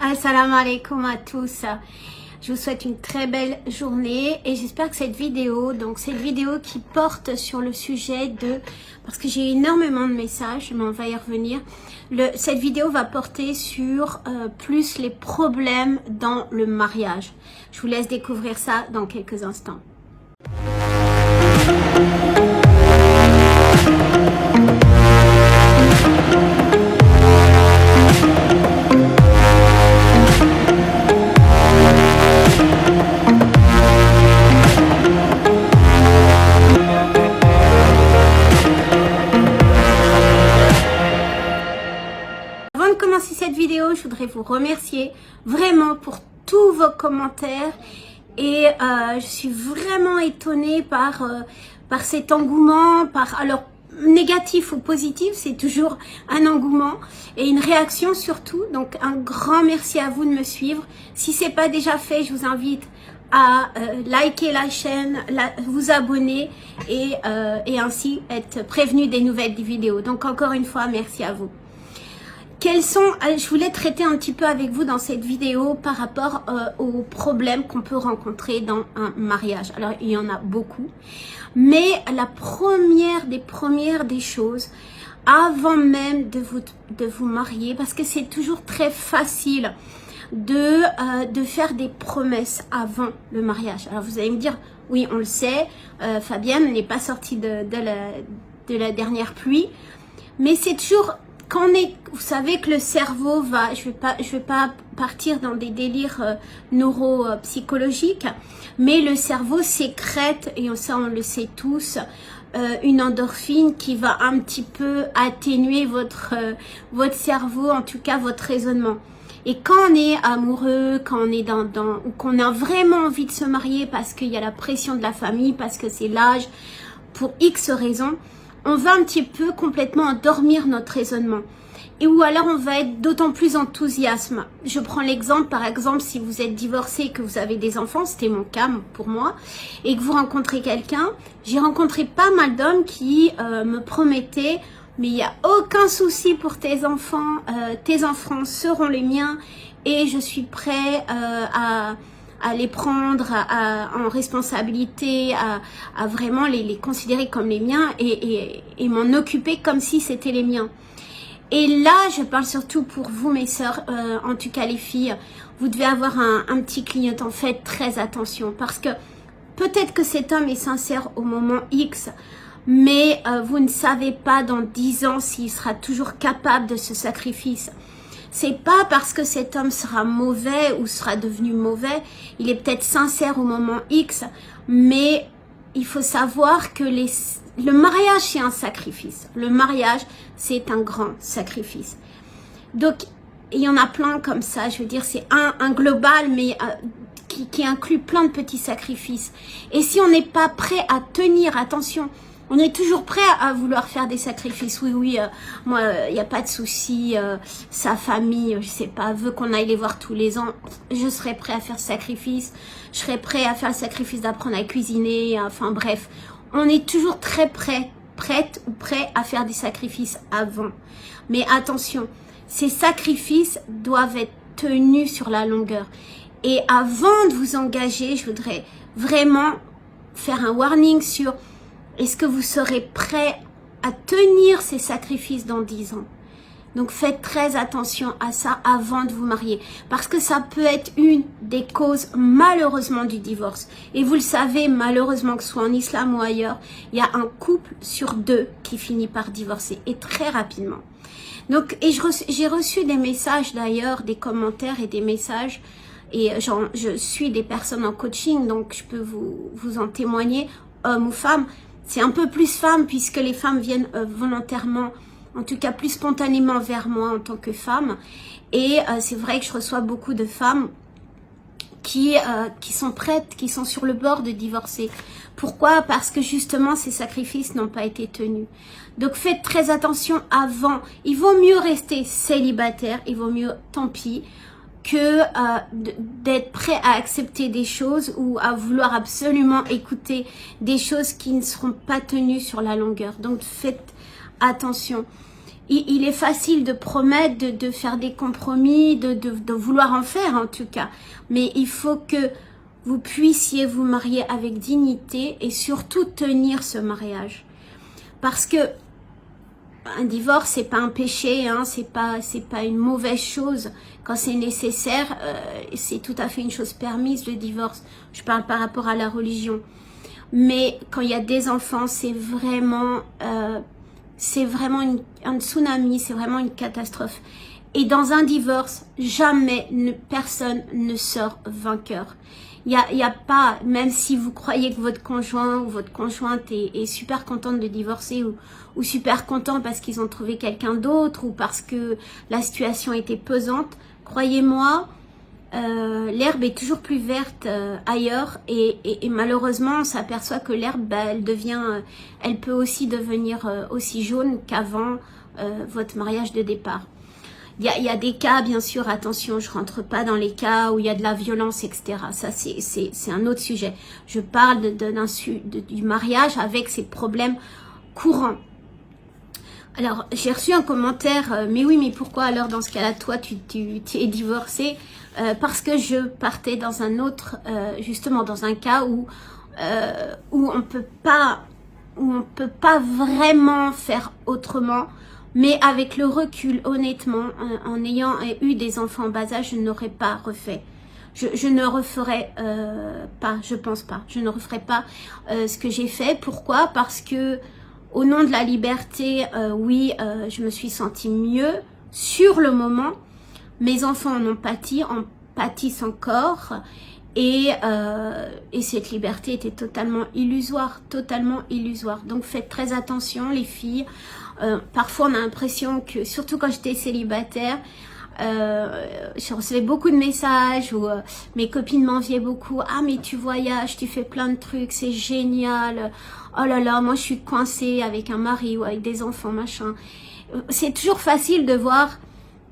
Assalamu alaikum à tous. Je vous souhaite une très belle journée et j'espère que cette vidéo qui porte sur le sujet de, parce que j'ai énormément de messages, mais on va y revenir, cette vidéo va porter sur plus les problèmes dans le mariage. Je vous laisse découvrir ça dans quelques instants. Cette vidéo, je voudrais vous remercier vraiment pour tous vos commentaires et je suis vraiment étonnée par cet engouement, alors négatif ou positif, c'est toujours un engouement et une réaction surtout. Donc un grand merci à vous de me suivre. Si c'est pas déjà fait, je vous invite à liker la chaîne, vous abonner et ainsi être prévenu des nouvelles vidéos. Donc encore une fois, merci à vous. Je voulais traiter un petit peu avec vous dans cette vidéo par rapport aux problèmes qu'on peut rencontrer dans un mariage. Alors, il y en a beaucoup. Mais la première des choses, avant même de vous marier, parce que c'est toujours très facile de faire des promesses avant le mariage. Alors, vous allez me dire, oui, on le sait, Fabienne n'est pas sortie de la dernière pluie. Mais c'est toujours... vous savez que le cerveau va, je vais pas partir dans des délires neuropsychologiques, mais le cerveau sécrète, et ça on le sait tous, une endorphine qui va un petit peu atténuer votre cerveau, en tout cas votre raisonnement. Et quand on est amoureux, quand on est ou qu'on a vraiment envie de se marier parce qu'il y a la pression de la famille, parce que c'est l'âge, pour X raisons, on va un petit peu complètement endormir notre raisonnement. Ou alors on va être d'autant plus enthousiaste. Je prends l'exemple, par exemple, si vous êtes divorcé et que vous avez des enfants, c'était mon cas pour moi, et que vous rencontrez quelqu'un. J'ai rencontré pas mal d'hommes qui me promettaient, mais il n'y a aucun souci pour tes enfants seront les miens et je suis prêt à les prendre en responsabilité, à vraiment les considérer comme les miens et m'en occuper comme si c'était les miens. Et là, je parle surtout pour vous, mes sœurs, en tout cas les filles, vous devez avoir un petit clignotant. Faites très attention parce que peut-être que cet homme est sincère au moment X, mais vous ne savez pas dans 10 ans s'il sera toujours capable de ce sacrifice. C'est pas parce que cet homme sera mauvais ou sera devenu mauvais, il est peut-être sincère au moment X, mais il faut savoir que le mariage c'est un sacrifice. Le mariage c'est un grand sacrifice. Donc il y en a plein comme ça, je veux dire c'est un global mais qui inclut plein de petits sacrifices. Et si on n'est pas prêt à tenir, attention, on est toujours prêt à vouloir faire des sacrifices. Oui, moi, il n'y a pas de souci. Sa famille, je sais pas, veut qu'on aille les voir tous les ans. Je serais prêt à faire ce sacrifice. Je serais prêt à faire le sacrifice d'apprendre à cuisiner. Enfin bref, on est toujours très prête ou prêt à faire des sacrifices avant. Mais attention, ces sacrifices doivent être tenus sur la longueur. Et avant de vous engager, je voudrais vraiment faire un warning sur... Est-ce que vous serez prêt à tenir ces sacrifices dans 10 ans? Donc faites très attention à ça avant de vous marier. Parce que ça peut être une des causes malheureusement du divorce. Et vous le savez, malheureusement que ce soit en islam ou ailleurs, il y a un couple sur 2 qui finit par divorcer. Et très rapidement. Donc, et j'ai reçu des messages d'ailleurs, des commentaires et des messages. Et je suis des personnes en coaching, donc je peux vous en témoigner, hommes ou femmes. C'est un peu plus femmes puisque les femmes viennent volontairement, en tout cas plus spontanément vers moi en tant que femme. Et c'est vrai que je reçois beaucoup de femmes qui sont prêtes, qui sont sur le bord de divorcer. Pourquoi? Parce que justement ces sacrifices n'ont pas été tenus. Donc faites très attention avant. Il vaut mieux rester célibataire, il vaut mieux, tant pis, que d'être prêt à accepter des choses ou à vouloir absolument écouter des choses qui ne seront pas tenues sur la longueur. Donc faites attention. il est facile de promettre, de faire des compromis, de vouloir en faire en tout cas. Mais il faut que vous puissiez vous marier avec dignité et surtout tenir ce mariage. Parce que un divorce, c'est pas un péché, hein, c'est pas une mauvaise chose. Quand c'est nécessaire, c'est tout à fait une chose permise, le divorce. Je parle par rapport à la religion. Mais quand il y a des enfants, c'est vraiment un tsunami, c'est vraiment une catastrophe. Et dans un divorce, jamais personne ne sort vainqueur. Il y a pas, même si vous croyez que votre conjoint ou votre conjointe est super contente de divorcer ou super content parce qu'ils ont trouvé quelqu'un d'autre ou parce que la situation était pesante, croyez-moi, l'herbe est toujours plus verte ailleurs et malheureusement on s'aperçoit que l'herbe elle peut aussi devenir aussi jaune qu'avant votre mariage de départ. Il y a des cas, bien sûr, attention, je rentre pas dans les cas où il y a de la violence, etc. Ça, c'est un autre sujet. Je parle du mariage avec ses problèmes courants. Alors, j'ai reçu un commentaire, mais oui, mais pourquoi alors dans ce cas-là, toi, tu es divorcée? Parce que je partais dans un autre, justement, dans un cas où on peut pas vraiment faire autrement. Mais avec le recul, honnêtement, en ayant eu des enfants en bas âge, je n'aurais pas refait. Je ne referai pas, je pense pas. Je ne referai pas ce que j'ai fait. Pourquoi? Parce que au nom de la liberté, oui, je me suis sentie mieux sur le moment. Mes enfants en pâtissent encore. Et cette liberté était totalement illusoire, Donc faites très attention les filles. Parfois on a l'impression que, surtout quand j'étais célibataire, je recevais beaucoup de messages où mes copines m'enviaient beaucoup. Ah mais tu voyages, tu fais plein de trucs, c'est génial. Oh là là, moi je suis coincée avec un mari ou avec des enfants, machin. C'est toujours facile de voir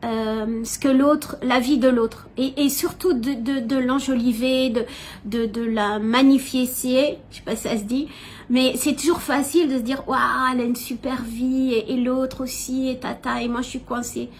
ce que l'autre, la vie de l'autre, et surtout de l'enjoliver, de la magnifier, je sais pas si ça se dit, mais c'est toujours facile de se dire waouh, elle a une super vie et l'autre aussi et tata et moi je suis coincée.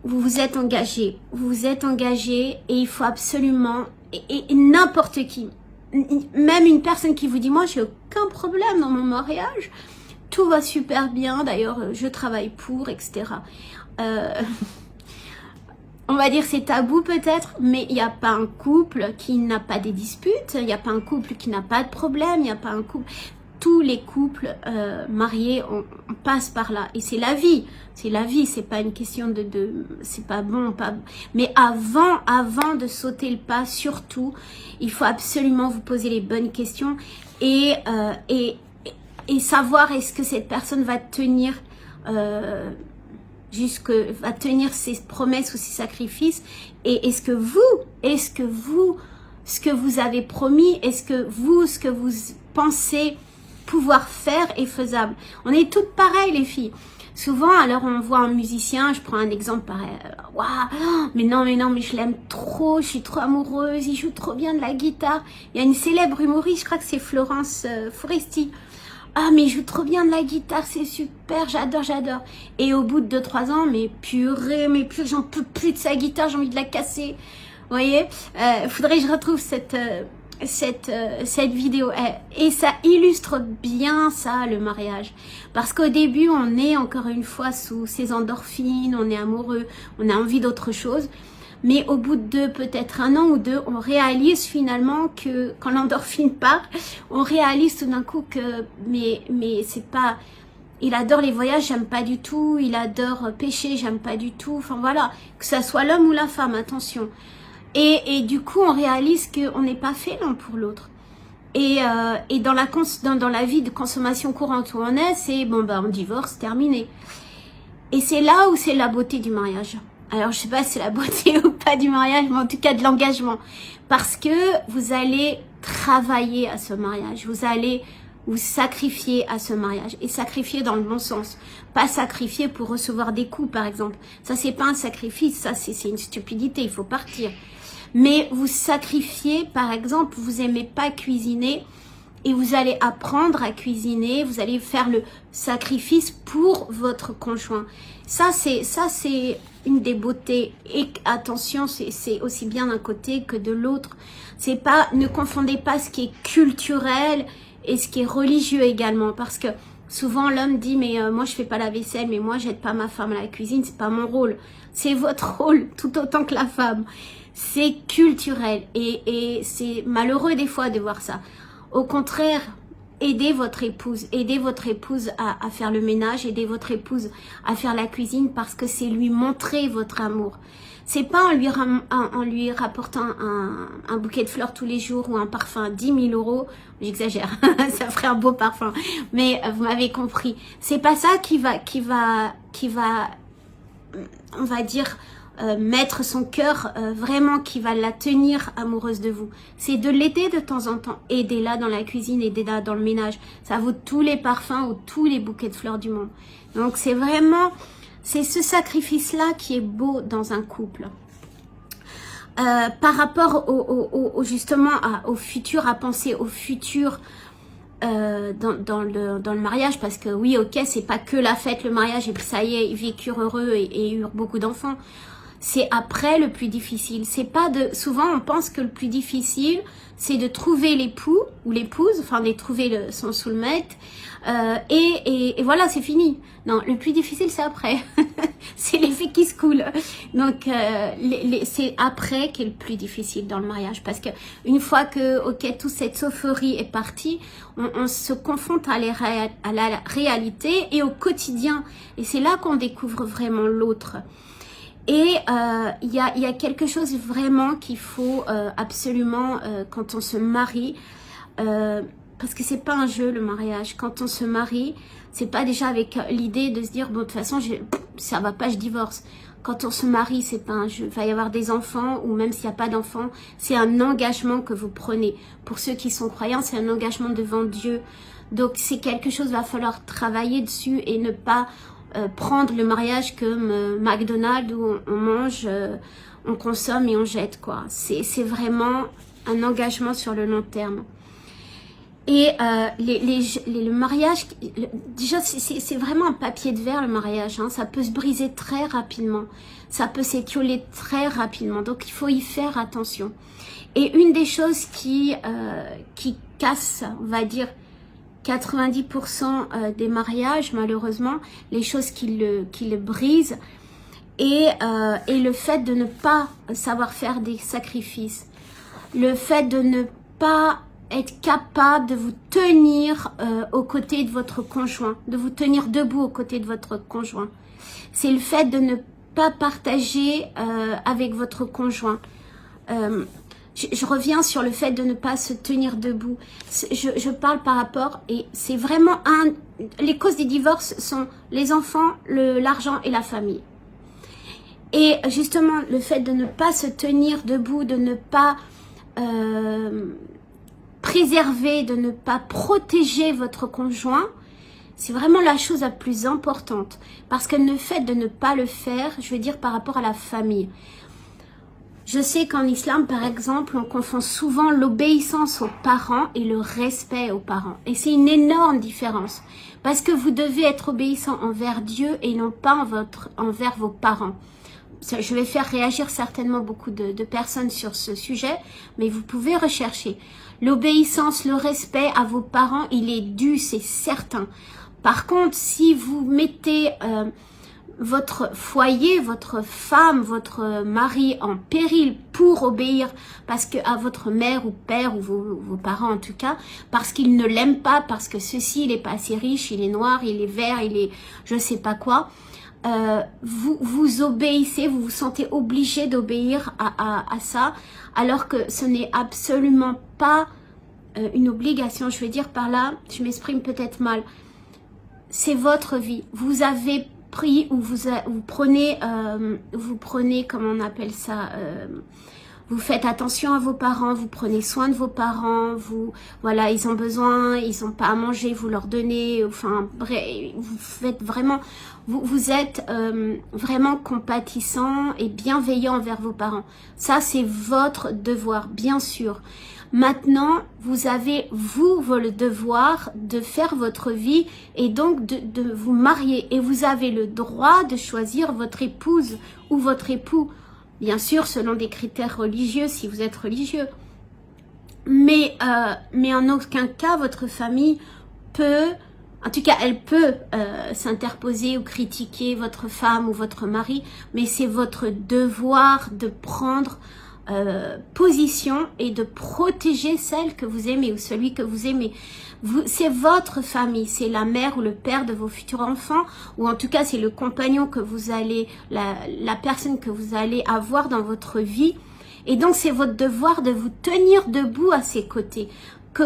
Vous vous êtes engagé et il faut absolument et n'importe qui, même une personne qui vous dit moi j'ai aucun problème dans mon mariage, tout va super bien, d'ailleurs je travaille pour, etc. On va dire c'est tabou peut-être, mais il n'y a pas un couple qui n'a pas des disputes, il n'y a pas un couple qui n'a pas de problème, il n'y a pas un couple... Tous les couples mariés, on passe par là. Et c'est la vie, c'est pas une question c'est pas bon, pas bon. Mais avant de sauter le pas, surtout, il faut absolument vous poser les bonnes questions et savoir est-ce que cette personne va tenir... va tenir ses promesses ou ses sacrifices, et est-ce que vous, ce que vous avez promis, est-ce que vous, ce que vous pensez pouvoir faire est faisable? On est toutes pareilles les filles. Souvent, alors on voit un musicien, je prends un exemple pareil, waouh, mais non, mais je l'aime trop, je suis trop amoureuse, il joue trop bien de la guitare. Il y a une célèbre humoriste, je crois que c'est Florence Foresti. Ah mais il joue trop bien de la guitare, c'est super, j'adore. Et au bout de 2-3 ans, mais purée, j'en peux plus de sa guitare, j'ai envie de la casser. Vous voyez, faudrait que je retrouve cette vidéo. Et ça illustre bien ça, le mariage. Parce qu'au début, on est encore une fois sous ces endorphines, on est amoureux, on a envie d'autre chose. Mais au bout de peut-être 1 an ou 2, on réalise finalement que quand l'endorphine part, on réalise tout d'un coup que mais c'est pas... Il adore les voyages, j'aime pas du tout. Il adore pêcher, j'aime pas du tout. Enfin voilà, que ça soit l'homme ou la femme, attention. Et du coup, on réalise qu'on n'est pas fait l'un pour l'autre. Et dans la vie de consommation courante où on est, c'est bon on divorce, terminé. Et c'est là où c'est la beauté du mariage. Alors, je sais pas si c'est la beauté ou pas du mariage, mais en tout cas de l'engagement. Parce que vous allez travailler à ce mariage. Vous allez vous sacrifier à ce mariage. Et sacrifier dans le bon sens. Pas sacrifier pour recevoir des coups, par exemple. Ça, c'est pas un sacrifice. Ça, c'est une stupidité. Il faut partir. Mais vous sacrifiez, par exemple, vous aimez pas cuisiner. et vous allez apprendre à cuisiner, vous allez faire le sacrifice pour votre conjoint. Ça c'est une des beautés. Et attention, c'est aussi bien d'un côté que de l'autre. C'est pas, ne confondez pas ce qui est culturel et ce qui est religieux également, parce que souvent l'homme dit mais moi je fais pas la vaisselle, mais moi j'aide pas ma femme à la cuisine, c'est pas mon rôle. C'est votre rôle tout autant que la femme. C'est culturel et c'est malheureux des fois de voir ça. Au contraire, aidez votre épouse à faire le ménage, aidez votre épouse à faire la cuisine, parce que c'est lui montrer votre amour. C'est pas en lui rapportant un bouquet de fleurs tous les jours ou un parfum à 10 000 €, j'exagère, ça ferait un beau parfum, mais vous m'avez compris. C'est pas ça qui va, on va dire, mettre son cœur, vraiment qui va la tenir amoureuse de vous. C'est de l'aider de temps en temps. Aidez-la dans la cuisine, aidez-la dans le ménage. Ça vaut tous les parfums ou tous les bouquets de fleurs du monde. Donc c'est vraiment, c'est ce sacrifice-là qui est beau dans un couple. Par rapport justement au futur, à penser au futur dans le mariage, parce que oui, ok, c'est pas que la fête, le mariage, et puis ça y est, ils vécurent heureux et eurent beaucoup d'enfants. C'est après le plus difficile. C'est pas de, souvent on pense que le plus difficile, c'est de trouver l'époux ou l'épouse, enfin de trouver son soulmate, et voilà, c'est fini. Non, le plus difficile c'est après. C'est les faits qui se coulent. Donc c'est après qui est le plus difficile dans le mariage, parce que une fois que ok, toute cette euphorie est partie, on se confronte à la réalité et au quotidien, et c'est là qu'on découvre vraiment l'autre. Et il y a quelque chose vraiment qu'il faut absolument quand on se marie, parce que c'est pas un jeu le mariage. Quand on se marie, c'est pas déjà avec l'idée de se dire bon de toute façon ça va pas, je divorce. Quand on se marie, c'est pas un jeu. Il va y avoir des enfants, ou même s'il n'y a pas d'enfants, c'est un engagement que vous prenez. Pour ceux qui sont croyants, c'est un engagement devant Dieu. Donc c'est quelque chose, il va falloir travailler dessus et ne pas prendre le mariage comme McDonald's où on mange, on consomme et on jette, quoi. C'est vraiment un engagement sur le long terme. Et le mariage, déjà c'est vraiment un papier de verre le mariage, hein. Ça peut se briser très rapidement, ça peut s'étioler très rapidement, donc il faut y faire attention. Et une des choses qui casse, on va dire, 90% des mariages, malheureusement, les choses qui le brisent, et le fait de ne pas savoir faire des sacrifices, le fait de ne pas être capable de vous tenir aux côtés de votre conjoint, de vous tenir debout aux côtés de votre conjoint. C'est le fait de ne pas partager avec votre conjoint. Je reviens sur le fait de ne pas se tenir debout. Je parle par rapport, et c'est vraiment les causes des divorces sont les enfants, l'argent et la famille. Et justement, le fait de ne pas se tenir debout, de ne pas préserver, de ne pas protéger votre conjoint, c'est vraiment la chose la plus importante. Parce que le fait de ne pas le faire, je veux dire par rapport à la famille. Je sais qu'en islam, par exemple, on confond souvent l'obéissance aux parents et le respect aux parents. Et c'est une énorme différence. Parce que vous devez être obéissant envers Dieu et non pas envers vos parents. Je vais faire réagir certainement beaucoup de personnes sur ce sujet, mais vous pouvez rechercher. L'obéissance, le respect à vos parents, il est dû, c'est certain. Par contre, si vous mettez votre foyer, votre femme, votre mari en péril pour obéir parce que à votre mère ou père ou vos parents en tout cas, parce qu'ils ne l'aiment pas, parce que ceci, il est pas assez riche, il est noir, il est vert, il est je sais pas quoi, vous obéissez, vous vous sentez obligé d'obéir à ça, alors que ce n'est absolument pas une obligation. Je vais dire par là, je m'exprime peut-être mal, c'est votre vie, vous avez pris ou vous prenez, comment on appelle ça, vous faites attention à vos parents, vous prenez soin de vos parents, voilà, ils ont besoin, ils n'ont pas à manger, vous leur donnez, enfin bref, vous faites vraiment, vous êtes vraiment compatissant et bienveillant envers vos parents. Ça c'est votre devoir, bien sûr. Maintenant, vous avez, vous, le devoir de faire votre vie et donc de vous marier. Et vous avez le droit de choisir votre épouse ou votre époux. Bien sûr, selon des critères religieux, si vous êtes religieux. Mais en aucun cas, votre famille peut, en tout cas, elle peut s'interposer ou critiquer votre femme ou votre mari. Mais c'est votre devoir de prendre position et de protéger celle que vous aimez ou celui que vous aimez. C'est votre famille, c'est la mère ou le père de vos futurs enfants, ou en tout cas c'est le compagnon que vous allez, la personne que vous allez avoir dans votre vie. Et donc c'est votre devoir de vous tenir debout à ses côtés. Que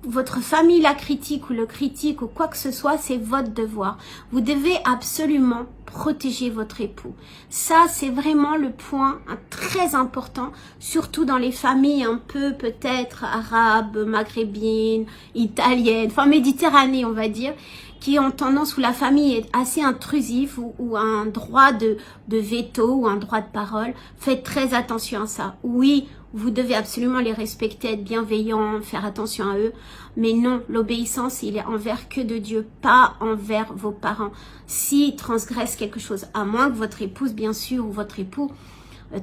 votre famille la critique ou le critique ou quoi que ce soit, c'est votre devoir. Vous devez absolument protéger votre époux. Ça, c'est vraiment le point très important, surtout dans les familles un peu peut-être arabes, maghrébines, italiennes, enfin méditerranées on va dire, qui ont tendance, où la famille est assez intrusive, ou un droit de veto ou un droit de parole. Faites très attention à ça. Oui, vous devez absolument les respecter, être bienveillant, faire attention à eux. Mais non, l'obéissance, il est envers que de Dieu, pas envers vos parents. S'ils transgressent quelque chose, à moins que votre épouse, bien sûr, ou votre époux,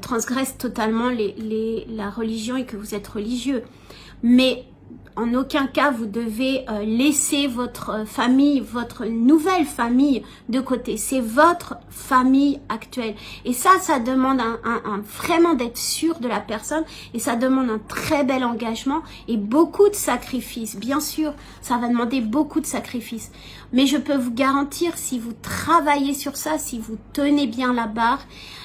transgresse totalement la religion et que vous êtes religieux. Mais en aucun cas, vous devez laisser votre famille, votre nouvelle famille de côté. C'est votre famille actuelle. Et ça demande vraiment d'être sûr de la personne. Et ça demande un très bel engagement et beaucoup de sacrifices. Bien sûr, ça va demander beaucoup de sacrifices. Mais je peux vous garantir, si vous travaillez sur ça, si vous tenez bien la barre,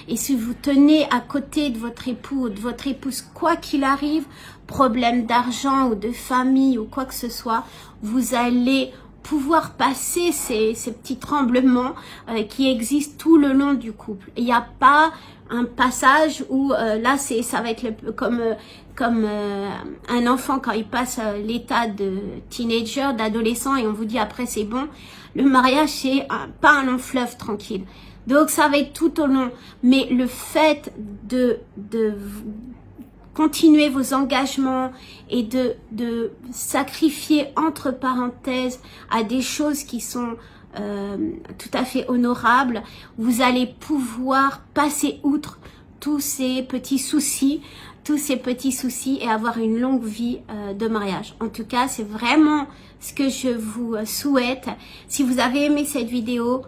et si vous tenez à côté de votre époux ou de votre épouse, quoi qu'il arrive, problème d'argent ou de famille ou quoi que ce soit, vous allez pouvoir passer ces petits tremblements qui existent tout le long du couple. Il n'y a pas un passage où là ça va être comme un enfant quand il passe l'état de teenager, d'adolescent, et on vous dit après c'est bon. Le mariage, c'est pas un long fleuve tranquille. Donc ça va être tout au long. Mais le fait de continuer vos engagements et de sacrifier entre parenthèses à des choses qui sont tout à fait honorables, vous allez pouvoir passer outre tous ces petits soucis et avoir une longue vie de mariage. En tout cas, c'est vraiment ce que je vous souhaite. Si vous avez aimé cette vidéo,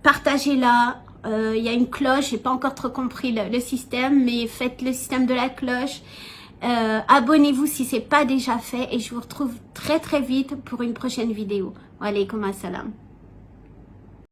partagez-la. Il y a une cloche, j'ai pas encore trop compris le système, mais faites le système de la cloche. Abonnez-vous si c'est pas déjà fait et je vous retrouve très très vite pour une prochaine vidéo. Wa alaykoum assalam.